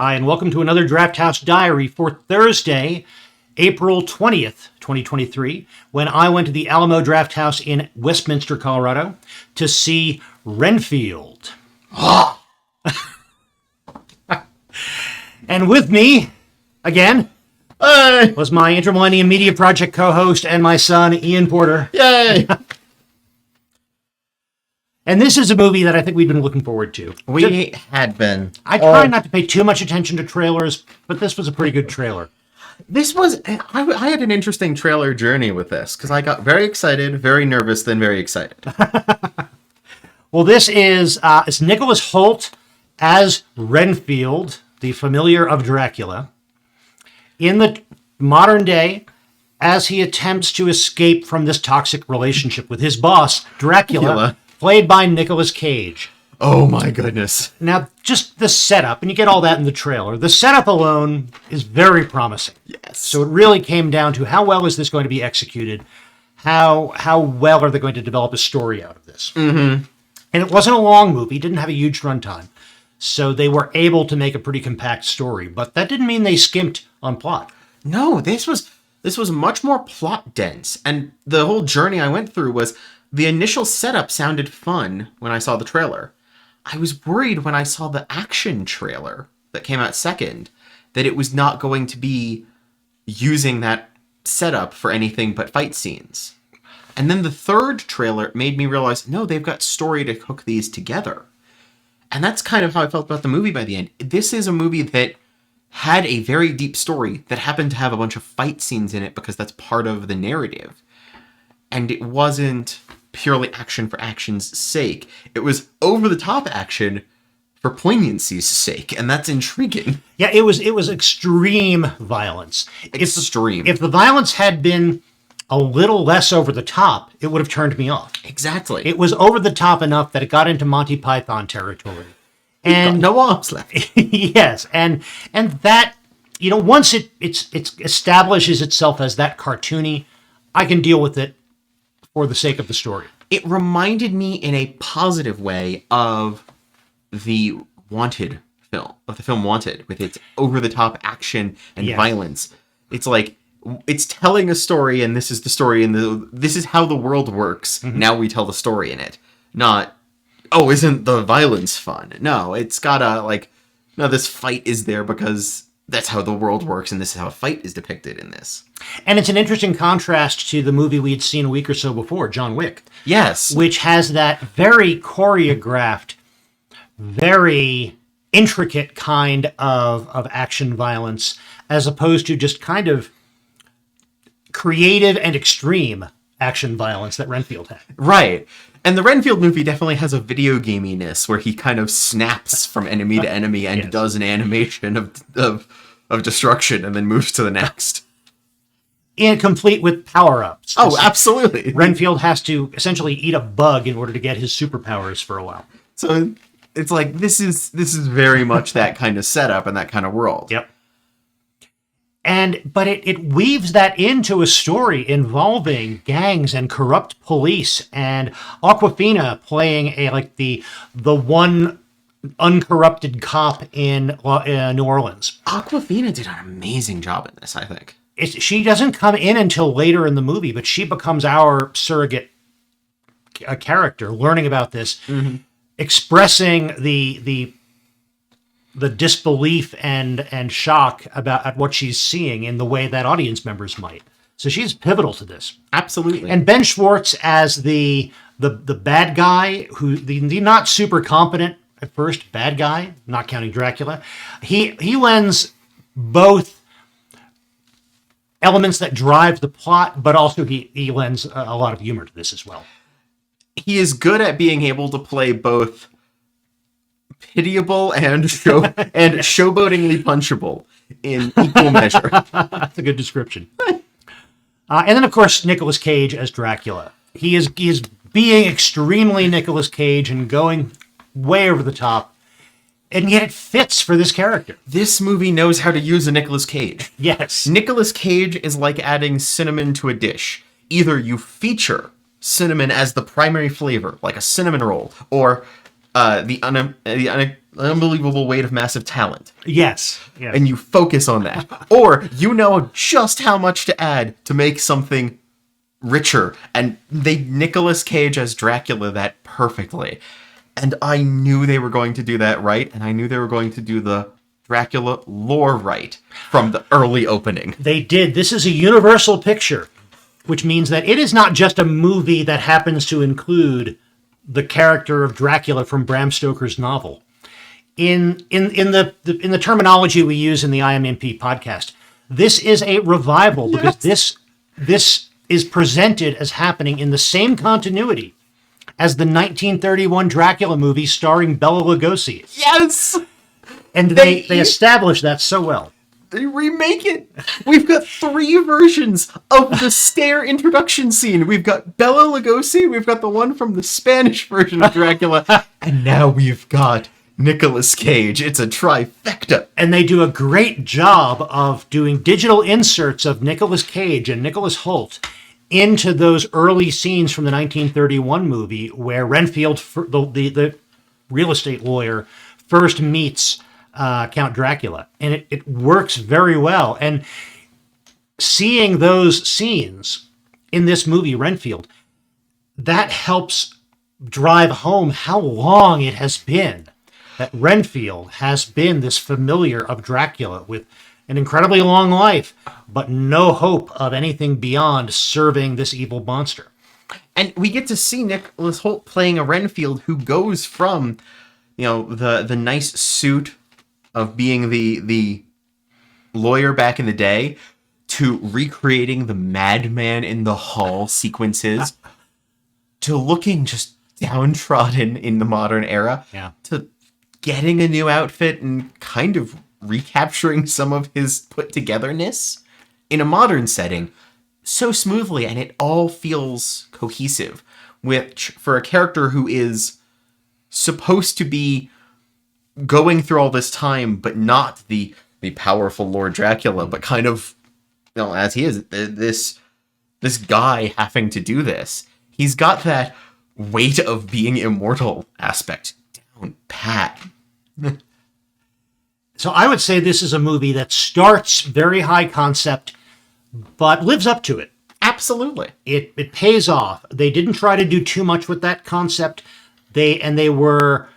Hi, and welcome to another Drafthouse Diary for Thursday, April 20th, 2023, when I went to the Alamo Drafthouse in Westminster, Colorado, to see RENFIELD. And with me, again, was my Inter-Millennium Media Project co-host and my son, Ian Porter. Yay! And this is a movie that I think we've been looking forward to. We had been. I try not to pay too much attention to trailers, but this was a pretty good trailer. This was... I had an interesting trailer journey with this, because I got very excited, very nervous, then very excited. Well, this is it's Nicolas Hoult as Renfield, the familiar of Dracula, in the modern day, as he attempts to escape from this toxic relationship with his boss, Dracula. Played by Nicolas Cage. Oh my goodness. Now, just the setup, and you get all that in the trailer, the setup alone is very promising. Yes. So it really came down to how well is this going to be executed? How well are they going to develop a story out of this? Mm-hmm. And it wasn't a long movie, didn't have a huge runtime. So they were able to make a pretty compact story, but that didn't mean they skimped on plot. No, this was much more plot dense, and the whole journey I went through was... The initial setup sounded fun when I saw the trailer. I was worried when I saw the action trailer that came out second that it was not going to be using that setup for anything but fight scenes. And then the third trailer made me realize, no, they've got story to hook these together. And that's kind of how I felt about the movie by the end. This is a movie that had a very deep story that happened to have a bunch of fight scenes in it because that's part of the narrative. And it wasn't purely action for action's sake. It was over-the-top action for poignancy's sake, and that's intriguing. Yeah, it was extreme violence. Extreme. If the violence had been a little less over the top, it would have turned me off. Exactly. It was over the top enough that it got into Monty Python territory. And no arms left. Yes, and that, once it establishes itself as that cartoony, I can deal with it for the sake of the story. It reminded me in a positive way of the Wanted film, of the film Wanted, with its over-the-top action and violence. It's like, it's telling a story, and this is the story, and this is how the world works. Mm-hmm. Now we tell the story in it. Not, oh, isn't the violence fun? No, it's gotta, no, this fight is there because that's how the world works, and this is how a fight is depicted in this. And it's an interesting contrast to the movie we'd seen a week or so before, John Wick. Yes. Which has that very choreographed, very intricate kind of action violence, as opposed to just kind of creative and extreme action violence that Renfield had. Right. And the Renfield movie definitely has a video gaminess where he kind of snaps from enemy to enemy and does an animation of destruction and then moves to the next. Complete with power-ups. Oh, absolutely. Renfield has to essentially eat a bug in order to get his superpowers for a while. So it's like, this is very much that kind of setup and that kind of world. Yep. But it weaves that into a story involving gangs and corrupt police, and Awkwafina playing the one uncorrupted cop in New Orleans. Awkwafina did an amazing job in this, I think. She doesn't come in until later in the movie, but she becomes our surrogate character, learning about this, expressing the disbelief and shock at what she's seeing in the way that audience members might. So she's pivotal to this. Absolutely. And Ben Schwartz as the bad guy, the not super competent at first bad guy, not counting Dracula, he lends both elements that drive the plot, but also he lends a lot of humor to this as well. He is good at being able to play both pitiable and showboatingly punchable in equal measure. That's a good description. And then, of course, Nicolas Cage as Dracula. He is being extremely Nicolas Cage and going way over the top, and yet it fits for this character. This movie knows how to use a Nicolas Cage. Yes. Nicolas Cage is like adding cinnamon to a dish. Either you feature cinnamon as the primary flavor, like a cinnamon roll, or the unbelievable weight of massive talent. Yes. Yeah. And you focus on that. Or you know just how much to add to make something richer. And they Nicolas Cage as Dracula that perfectly. And I knew they were going to do that right, and I knew they were going to do the Dracula lore right from the early opening. They did. This is a universal picture, which means that it is not just a movie that happens to include the character of Dracula from Bram Stoker's novel. In the terminology we use in the IMMP podcast, this is a revival because this is presented as happening in the same continuity as the 1931 Dracula movie starring Bela Lugosi. Yes! And they established that so well. They remake it. We've got 3 versions of the stair introduction scene. We've got Bela Lugosi, we've got the one from the Spanish version of Dracula, and now we've got Nicolas Cage. It's a trifecta. And they do a great job of doing digital inserts of Nicolas Cage and Nicholas Hoult into those early scenes from the 1931 movie where Renfield, the real estate lawyer, first meets Count Dracula. And it works very well. And seeing those scenes in this movie, Renfield, that helps drive home how long it has been that Renfield has been this familiar of Dracula with an incredibly long life, but no hope of anything beyond serving this evil monster. And we get to see Nicholas Hoult playing a Renfield who goes from, the nice suit of being the lawyer back in the day to recreating the madman in the hall sequences to looking just downtrodden in the modern era to getting a new outfit and kind of recapturing some of his put-togetherness in a modern setting so smoothly, and it all feels cohesive, which, for a character who is supposed to be going through all this time, but not the powerful Lord Dracula, but kind of, as he is, this guy having to do this, he's got that weight of being immortal aspect down pat. So I would say this is a movie that starts very high concept, but lives up to it. Absolutely. It pays off. They didn't try to do too much with that concept. They were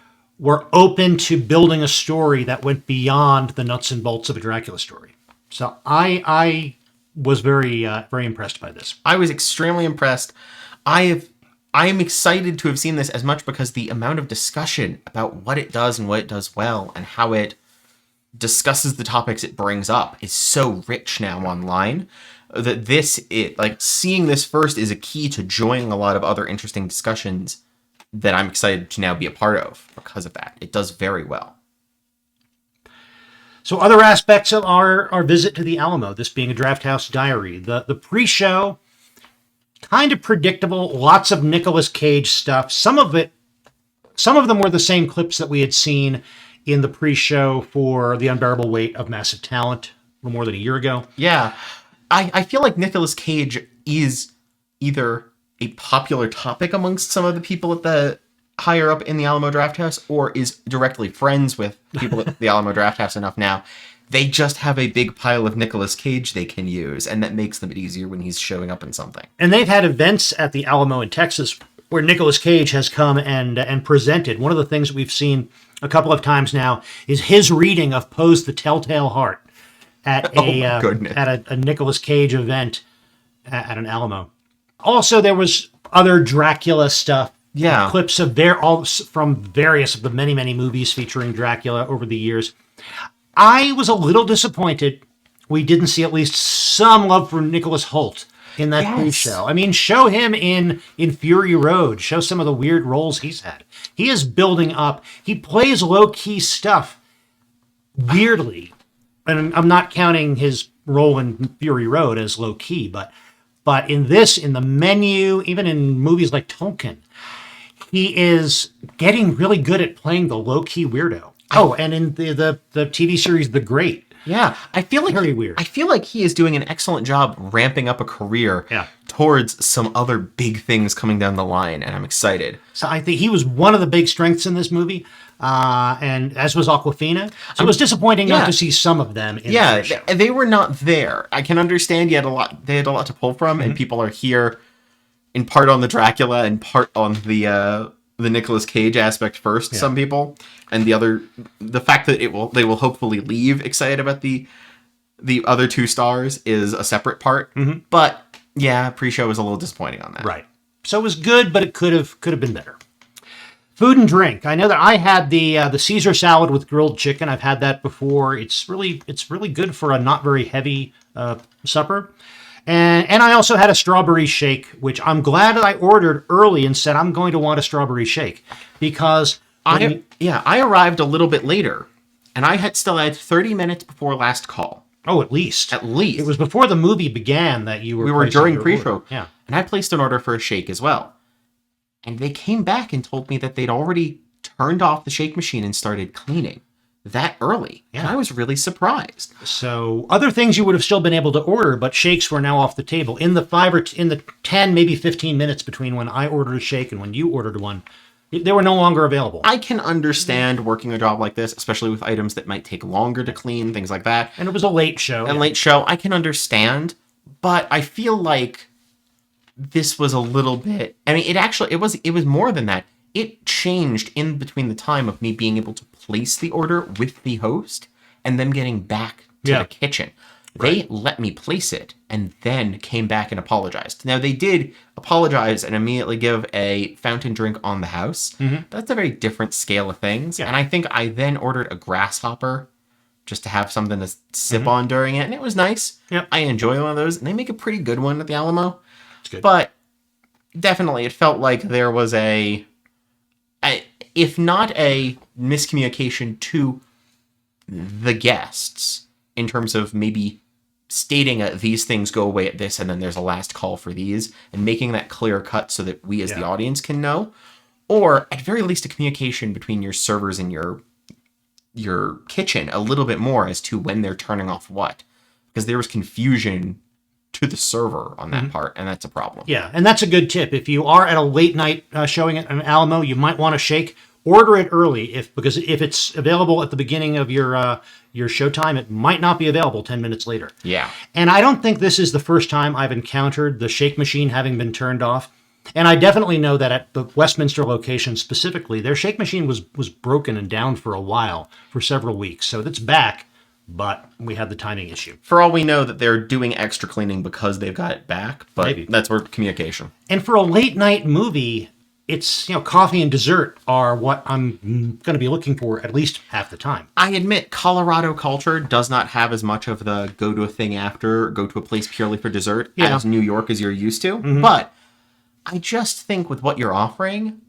open to building a story that went beyond the nuts and bolts of a Dracula story. So I was very impressed by this. I was extremely impressed. I am excited to have seen this as much because the amount of discussion about what it does and what it does well and how it discusses the topics it brings up is so rich now online that seeing this first is a key to joining a lot of other interesting discussions that I'm excited to now be a part of because of that. It does very well. So other aspects of our visit to the Alamo, this being a Drafthouse Diary, the pre-show, kind of predictable, lots of Nicolas Cage stuff. Some of them were the same clips that we had seen in the pre-show for The Unbearable Weight of Massive Talent a little more than a year ago. Yeah. I feel like Nicolas Cage is either a popular topic amongst some of the people at the higher up in the Alamo Drafthouse, or is directly friends with people at the Alamo Drafthouse enough now. They just have a big pile of Nicolas Cage they can use, and that makes them easier when he's showing up in something. And they've had events at the Alamo in Texas where Nicolas Cage has come and presented. One of the things we've seen a couple of times now is his reading of Poe's The Telltale Heart at a Nicolas Cage event at an Alamo. Also, there was other Dracula stuff. Yeah. Clips of from various of the many, many movies featuring Dracula over the years. I was a little disappointed we didn't see at least some love for Nicholas Hoult in that pre-show. I mean, show him in Fury Road. Show some of the weird roles he's had. He is building up. He plays low-key stuff weirdly. And I'm not counting his role in Fury Road as low-key, but in the Menu, even in movies like Tolkien, he is getting really good at playing the low-key weirdo. Oh, and in the TV series The Great. Yeah, I feel like very weird. I feel like he is doing an excellent job ramping up a career towards some other big things coming down the line, and I'm excited. So I think he was one of the big strengths in this movie. and as was Aquafina. So it was disappointing not yeah. to see some of them in Yeah, the show. they were not there. I can understand they had a lot to pull from, and people are here in part on the Dracula and part on the Nicolas Cage aspect first, some people. And the fact that they will hopefully leave excited about the other two stars is a separate part. But yeah, pre-show was a little disappointing on that. Right. So it was good, but it could have been better. Food and drink. I know that I had the Caesar salad with grilled chicken. I've had that before. It's really good for a not very heavy supper. And I also had a strawberry shake, which I'm glad that I ordered early and said I'm going to want a strawberry shake because I arrived a little bit later, and I still had 30 minutes before last call. Oh, at least. At least. It was before the movie began that you were. We were during pre-show. Yeah. And I placed an order for a shake as well. And they came back and told me that they'd already turned off the shake machine and started cleaning that early. Yeah. And I was really surprised. So other things you would have still been able to order, but shakes were now off the table. In the 10, maybe 15 minutes between when I ordered a shake and when you ordered one, they were no longer available. I can understand working a job like this, especially with items that might take longer to clean, things like that. And it was a late show. Late show, I can understand, but I feel like this was a little bit. I mean, it was more than that. It changed in between the time of me being able to place the order with the host and them getting back to the kitchen. They let me place it and then came back and apologized. Now, they did apologize and immediately give a fountain drink on the house. But that's a very different scale of things. Yeah. And I think I then ordered a grasshopper just to have something to sip on during it. And it was nice. Yep. I enjoy one of those. And they make a pretty good one at the Alamo. It's good. But definitely, it felt like there was if not a miscommunication to the guests in terms of maybe stating these things go away at this and then there's a last call for these and making that clear cut so that we as the audience can know, or at very least a communication between your servers and your kitchen a little bit more as to when they're turning off what, because there was confusion to the server on that part, and that's a problem. Yeah, and that's a good tip. If you are at a late night showing at an Alamo, you might want to shake. Order it early, because if it's available at the beginning of your showtime, it might not be available 10 minutes later. Yeah. And I don't think this is the first time I've encountered the shake machine having been turned off. And I definitely know that at the Westminster location specifically, their shake machine was broken and down for a while, for several weeks. So it's back, but we had the timing issue. For all we know that they're doing extra cleaning because they've got it back, but maybe that's where communication. And for a late night movie, it's, coffee and dessert are what I'm going to be looking for at least half the time. I admit Colorado culture does not have as much of the go to a thing after, go to a place purely for dessert as New York as you're used to. But I just think with what you're offering,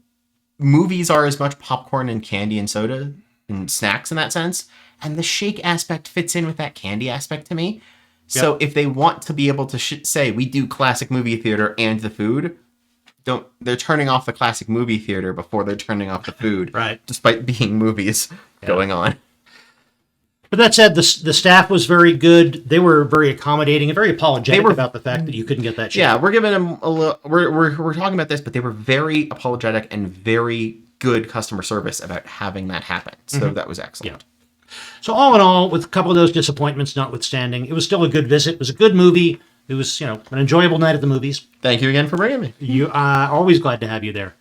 movies are as much popcorn and candy and soda and snacks in that sense. And the shake aspect fits in with that candy aspect to me. So if they want to be able to say, we do classic movie theater and the food, they're turning off the classic movie theater before they're turning off the food. Right. Despite being movies going on. But that said, the staff was very good. They were very accommodating and very apologetic about the fact that you couldn't get that shake. Yeah, we're giving them a little. We're talking about this, but they were very apologetic and very good customer service about having that happen. So that was excellent. Yeah. So all in all, with a couple of those disappointments notwithstanding, it was still a good visit. It was a good movie. It was, an enjoyable night at the movies. Thank you again for bringing me. You are always glad to have you there.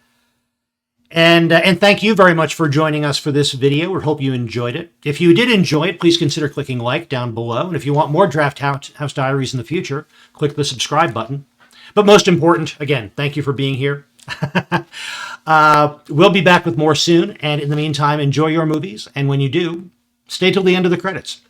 And thank you very much for joining us for this video. We hope you enjoyed it. If you did enjoy it, please consider clicking like down below. And if you want more Drafthouse Diaries in the future, click the subscribe button. But most important, again, thank you for being here. We'll be back with more soon. And in the meantime, enjoy your movies. And when you do, stay till the end of the credits.